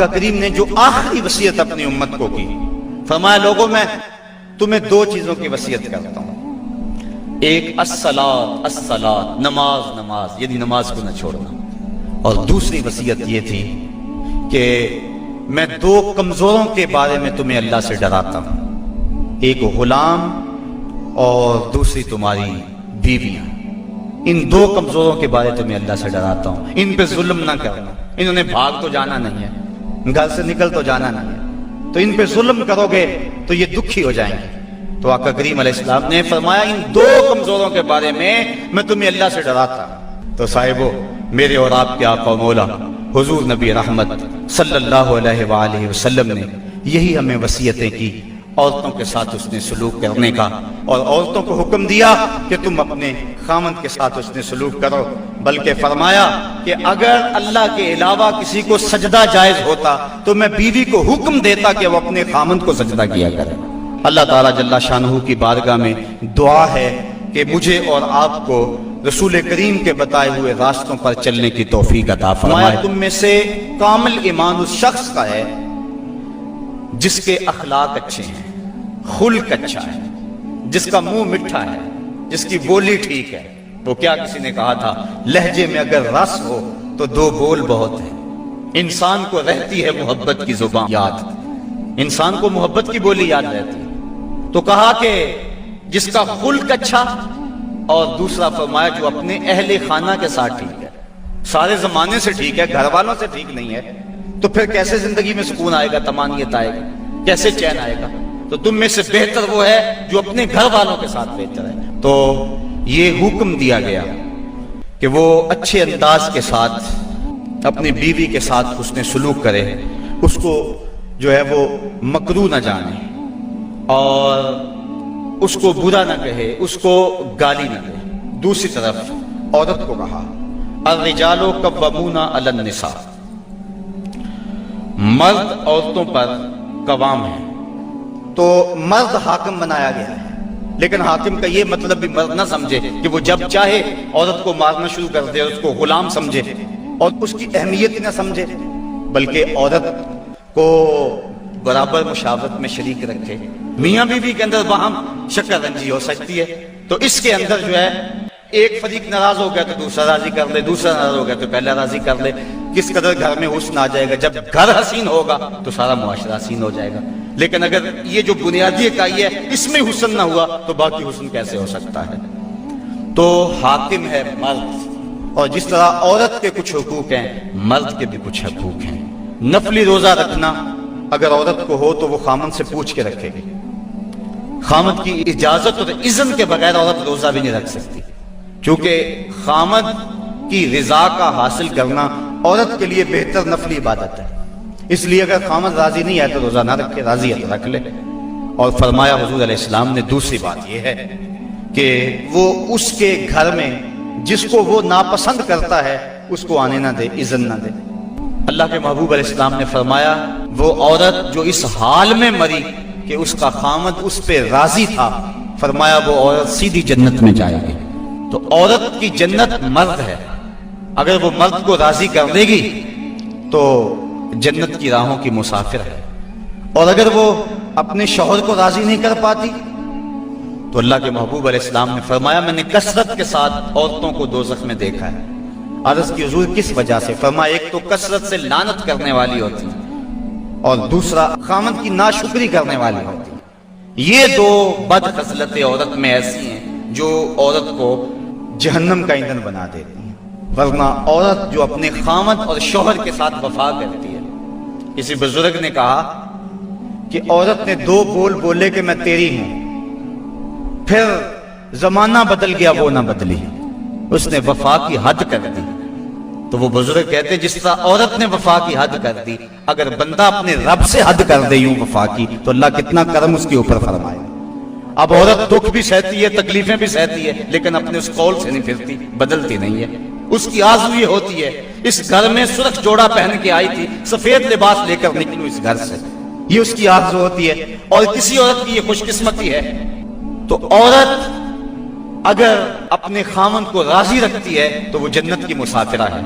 آقا کریم نے جو آخری وصیت اپنی امت کو کی، فرمایا لوگوں میں تمہیں دو چیزوں کی وصیت کرتا ہوں، ایک الصلاۃ الصلاۃ، نماز نماز، یعنی نماز کو نہ چھوڑنا، اور دوسری وصیت یہ تھی کہ میں دو کمزوروں کے بارے میں تمہیں اللہ سے ڈراتا ہوں، ایک غلام اور دوسری تمہاری بیویاں، ان دو کمزوروں کے بارے تمہیں اللہ سے ڈراتا ہوں، ان پہ ظلم نہ کرنا، انہوں نے بھاگ تو جانا نہیں ہے، گھر سے نکل تو جانا نہیں ہے، تو ان پہ ظلم کرو گے تو یہ دکھی ہو جائیں گے۔ تو آقا کریم علیہ السلام نے فرمایا ان دو کمزوروں کے بارے میں تمہیں اللہ سے ڈراتا ہوں۔ تو صاحبو، میرے اور آپ کے آقا و مولا حضور نبی رحمت صلی اللہ علیہ وآلہ وسلم نے یہی ہمیں وصیتیں کی، عورتوں کے ساتھ اس نے سلوک کرنے کا، اور عورتوں کو حکم دیا کہ تم اپنے خامند کے ساتھ اس نے سلوک کرو، بلکہ فرمایا کہ اگر اللہ کے علاوہ کسی کو سجدہ جائز ہوتا تو میں بیوی کو حکم دیتا کہ وہ اپنے خامند کو سجدہ کیا کرے۔ اللہ تعالیٰ جل شانہ کی بارگاہ میں دعا ہے کہ مجھے اور آپ کو رسول کریم کے بتائے ہوئے راستوں پر چلنے کی توفیق عطا فرمائے۔ تم میں سے کامل ایمان اس شخص کا ہے جس کے اخلاق اچھے ہیں، خلق اچھا ہے، جس کا منہ میٹھا ہے، جس کی بولی ٹھیک ہے۔ تو کیا کسی نے کہا تھا لہجے میں اگر رس ہو تو دو بول بہت ہیں، انسان کو رہتی ہے محبت کی زبان یاد، انسان کو محبت کی بولی یاد رہتی ہے۔ تو کہا کہ جس کا خلق اچھا، اور دوسرا فرمایا جو اپنے اہل خانہ کے ساتھ ٹھیک ہے، سارے زمانے سے ٹھیک ہے، گھر والوں سے ٹھیک نہیں ہے، تو پھر کیسے زندگی میں سکون آئے گا، طمانینت آئے گا، کیسے چین آئے گا؟ تو تم میں سے بہتر وہ ہے جو اپنے گھر والوں کے ساتھ بہتر ہے۔ تو یہ حکم دیا گیا کہ وہ اچھے انداز کے ساتھ اپنی بیوی کے ساتھ حسن سلوک کرے، اس کو جو ہے وہ مکروہ نہ جانے، اور اس کو برا نہ کہے، اس کو گالی نہ دے۔ دوسری طرف عورت کو کہا الرجال قوامون علی النساء، مرد عورتوں پر قوام ہے، تو مرد حاکم بنایا گیا ہے، لیکن حاکم کا یہ مطلب بھی مرد نہ سمجھے کہ وہ جب چاہے عورت کو مارنا شروع کر دے، اس کو غلام سمجھے اور اس کی اہمیت نہ سمجھے، بلکہ عورت کو برابر مشاورت میں شریک رکھے۔ میاں بیوی کے اندر باہم شکر رنجی ہو سکتی ہے، تو اس کے اندر جو ہے ایک فریق ناراض ہو گیا تو دوسرا راضی کر لے، دوسرا ناراض ہو گیا تو پہلا راضی کر لے۔ کس قدر گھر میں حسن آ جائے گا، جب گھر حسین ہوگا تو سارا معاشرہ حسین ہو جائے گا۔ لیکن اگر یہ جو بنیادی اکائی ہے اس میں حسن نہ ہوا تو باقی حسن کیسے ہو سکتا ہے؟ تو حاکم ہے مرد، اور جس طرح عورت کے کچھ حقوق ہیں مرد کے بھی کچھ حقوق ہیں۔ نفلی روزہ رکھنا اگر عورت کو ہو تو وہ خامند سے پوچھ کے رکھے گی، خامند کی اجازت اور اذن کے بغیر عورت روزہ بھی نہیں رکھ سکتی، کیونکہ خامند کی رضا کا حاصل کرنا عورت کے لیے بہتر نفلی عبادت ہے۔ اس لیے اگر خامند راضی نہیں ہے تو روزہ نہ رکھے، راضی ہے تو رکھ لے۔ اور فرمایا حضور علیہ السلام نے دوسری بات یہ ہے کہ وہ اس کے گھر میں جس کو وہ ناپسند کرتا ہے اس کو آنے نہ دے، اذن نہ دے۔ اللہ کے محبوب علیہ السلام نے فرمایا وہ عورت جو اس حال میں مری کہ اس کا خامند اس پہ راضی تھا، فرمایا وہ عورت سیدھی جنت میں جائے گی۔ تو عورت کی جنت مرد ہے، اگر وہ مرد کو راضی کر دے گی تو جنت کی راہوں کی مسافر ہے، اور اگر وہ اپنے شوہر کو راضی نہیں کر پاتی تو اللہ کے محبوب علیہ السلام نے فرمایا میں نے کثرت کے ساتھ عورتوں کو دوزخ میں دیکھا ہے۔ عرض کی حضور کس وجہ سے؟ فرمایا ایک تو کثرت سے لعنت کرنے والی ہوتی ہے، اور دوسرا خامند کی ناشکری کرنے والی ہوتی ہے۔ یہ دو بد خصلتیں عورت میں ایسی ہیں جو عورت کو جہنم کا ایندھن بنا دیتی ہیں۔ ورنہ عورت جو اپنے خامند اور شوہر کے ساتھ وفا کرتی ہے، کسی بزرگ نے کہا کہ عورت نے دو بول بولے کہ میں تیری ہوں، پھر زمانہ بدل گیا وہ نہ بدلی، اس نے وفا کی حد کر دی۔ تو وہ بزرگ کہتے جس طرح عورت نے وفا کی حد کر دی، اگر بندہ اپنے رب سے حد کر دے یوں وفا کی تو اللہ کتنا کرم اس کے اوپر فرمائے۔ اب عورت دکھ بھی سہتی ہے، تکلیفیں بھی سہتی ہے، لیکن اپنے اس قول سے نہیں پھرتی، بدلتی نہیں ہے۔ اس کی آرزو یہ ہوتی ہے اس گھر میں سرخ جوڑا پہن کے آئی تھی، سفید لباس لے کر نکلوں اس گھر سے، یہ اس کی آرزو ہوتی ہے۔ اور کسی عورت کی یہ خوش قسمتی ہے۔ تو عورت اگر اپنے خامند کو راضی رکھتی ہے تو وہ جنت کی مسافرہ ہے۔